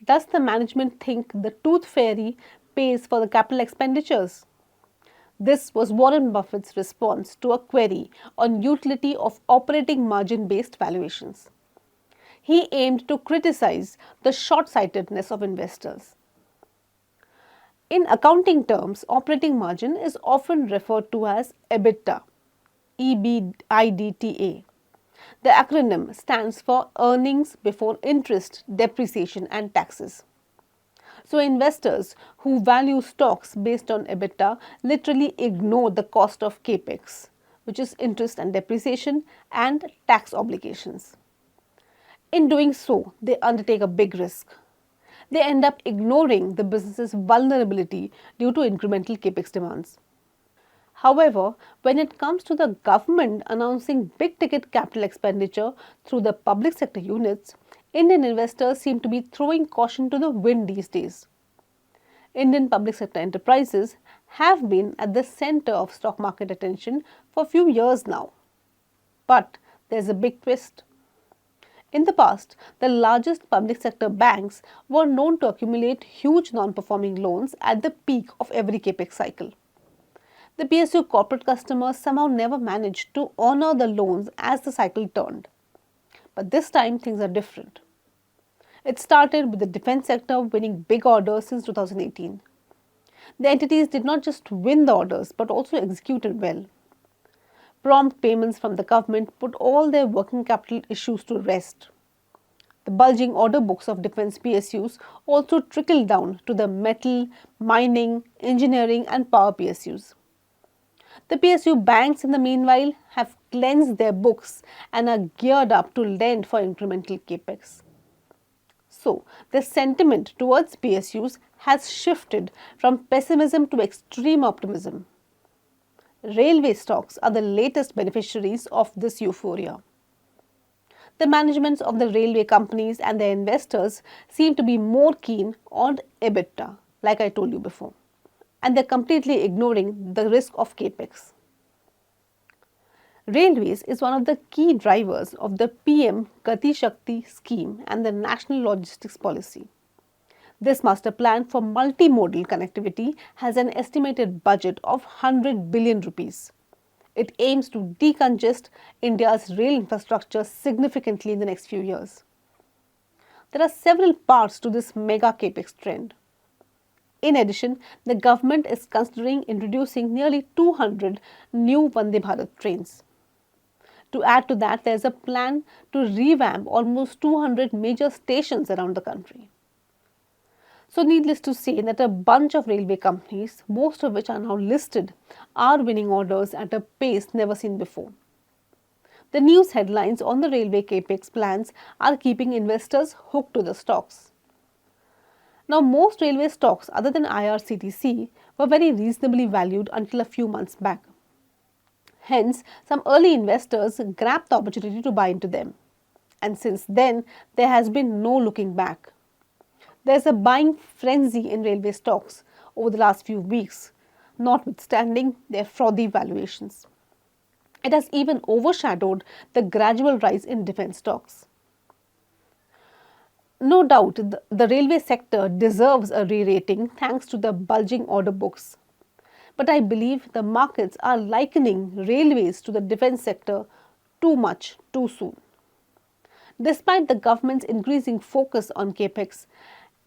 Does the management think the tooth fairy pays for the capital expenditures? This was Warren Buffett's response to a query on utility of operating margin-based valuations. He aimed to criticize the short-sightedness of investors. In accounting terms, operating margin is often referred to as EBITDA, EBITDA. The acronym stands for Earnings Before Interest, Depreciation and Taxes. So investors who value stocks based on EBITDA literally ignore the cost of capex, which is interest and depreciation and tax obligations. In doing so, they undertake a big risk. They end up ignoring the business's vulnerability due to incremental capex demands. However, when it comes to the government announcing big ticket capital expenditure through the public sector units, Indian investors seem to be throwing caution to the wind these days. Indian public sector enterprises have been at the center of stock market attention for a few years now. But there's a big twist. In the past, the largest public sector banks were known to accumulate huge non-performing loans at the peak of every capex cycle. The PSU corporate customers somehow never managed to honor the loans as the cycle turned. But this time things are different. It started with the defense sector winning big orders since 2018. The entities did not just win the orders but also executed well. Prompt payments from the government put all their working capital issues to rest. The bulging order books of defense PSUs also trickled down to the metal, mining, engineering and power PSUs. The PSU banks in the meanwhile have cleansed their books and are geared up to lend for incremental capex. So, the sentiment towards PSUs has shifted from pessimism to extreme optimism. Railway stocks are the latest beneficiaries of this euphoria. The managements of the railway companies and their investors seem to be more keen on EBITDA, like I told you before, and they're completely ignoring the risk of capex. Railways is one of the key drivers of the PM Gati Shakti scheme and the National Logistics Policy. This master plan for multimodal connectivity has an estimated budget of 100 billion rupees. It aims to decongest India's rail infrastructure significantly in the next few years. There are several parts to this mega capex trend. In addition, the government is considering introducing nearly 200 new Vande Bharat trains. To add to that, there is a plan to revamp almost 200 major stations around the country. So needless to say that a bunch of railway companies, most of which are now listed, are winning orders at a pace never seen before. The news headlines on the railway capex plans are keeping investors hooked to the stocks. Now, most railway stocks other than IRCTC were very reasonably valued until a few months back. Hence, some early investors grabbed the opportunity to buy into them. And since then, there has been no looking back. There is a buying frenzy in railway stocks over the last few weeks, notwithstanding their frothy valuations. It has even overshadowed the gradual rise in defense stocks. No doubt, the railway sector deserves a re-rating thanks to the bulging order books. But I believe the markets are likening railways to the defense sector too much, too soon. Despite the government's increasing focus on capex,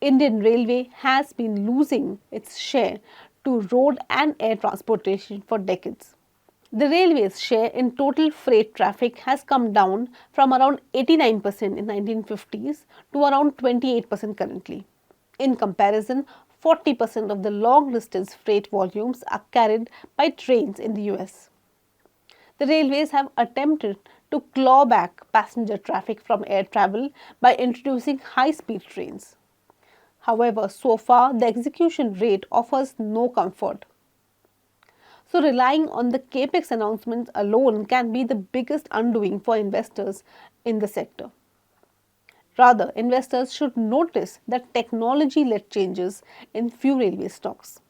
Indian Railway has been losing its share to road and air transportation for decades. The railway's share in total freight traffic has come down from around 89% in 1950s to around 28% currently. In comparison, 40% of the long distance freight volumes are carried by trains in the US. The railways have attempted to claw back passenger traffic from air travel by introducing high-speed trains. However, so far the execution rate offers no comfort. So relying on the capex announcements alone can be the biggest undoing for investors in the sector. Rather, investors should notice that technology-led changes in few railway stocks.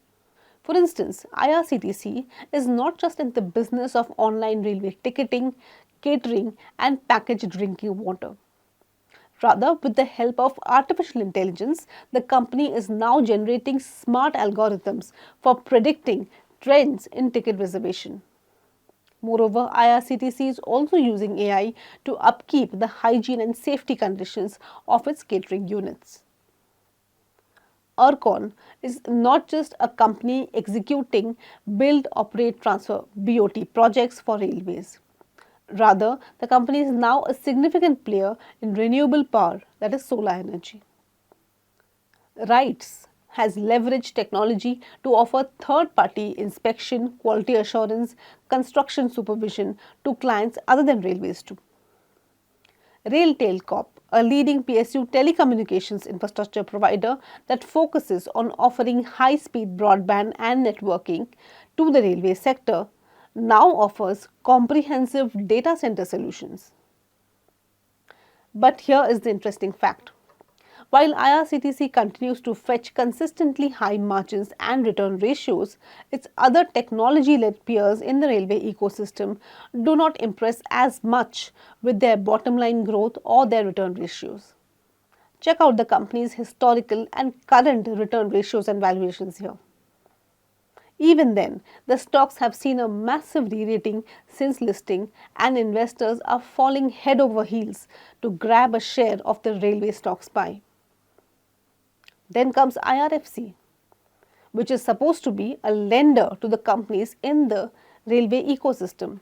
For instance, IRCTC is not just in the business of online railway ticketing, catering and packaged drinking water. Rather, with the help of artificial intelligence, the company is now generating smart algorithms for predicting trends in ticket reservation. Moreover, IRCTC is also using AI to upkeep the hygiene and safety conditions of its catering units. Urcon is not just a company executing build, operate, transfer BOT projects for railways. Rather, the company is now a significant player in renewable power, that is solar energy. RITES has leveraged technology to offer third-party inspection, quality assurance, construction supervision to clients other than railways too. RailTel Corp, a leading PSU telecommunications infrastructure provider that focuses on offering high-speed broadband and networking to the railway sector, now offers comprehensive data center solutions. But here is the interesting fact. While IRCTC continues to fetch consistently high margins and return ratios, its other technology-led peers in the railway ecosystem do not impress as much with their bottom line growth or their return ratios. Check out the company's historical and current return ratios and valuations here. Even then, the stocks have seen a massive re-rating since listing and investors are falling head over heels to grab a share of the railway stocks pie. Then comes IRFC, which is supposed to be a lender to the companies in the railway ecosystem.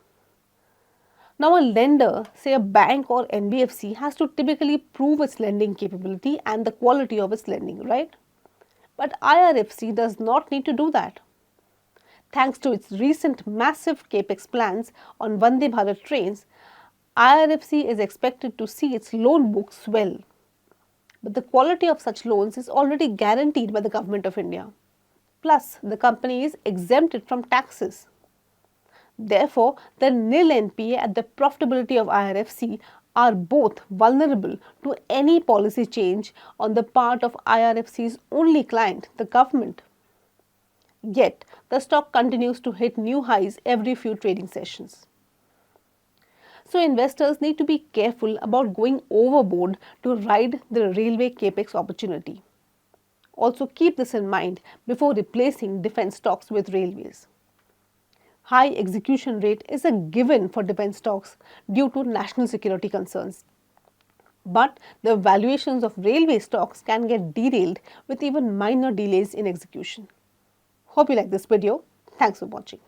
Now, a lender, say a bank or NBFC, has to typically prove its lending capability and the quality of its lending, right? But IRFC does not need to do that. Thanks to its recent massive capex plans on Vande Bharat trains, IRFC is expected to see its loan book swell. But the quality of such loans is already guaranteed by the Government of India. Plus, the company is exempted from taxes. Therefore, the nil NPA and the profitability of IRFC are both vulnerable to any policy change on the part of IRFC's only client, the government. Yet, the stock continues to hit new highs every few trading sessions. So, investors need to be careful about going overboard to ride the railway capex opportunity. Also, keep this in mind before replacing defense stocks with railways. High execution rate is a given for defense stocks due to national security concerns. But the valuations of railway stocks can get derailed with even minor delays in execution. Hope you like this video. Thanks for watching.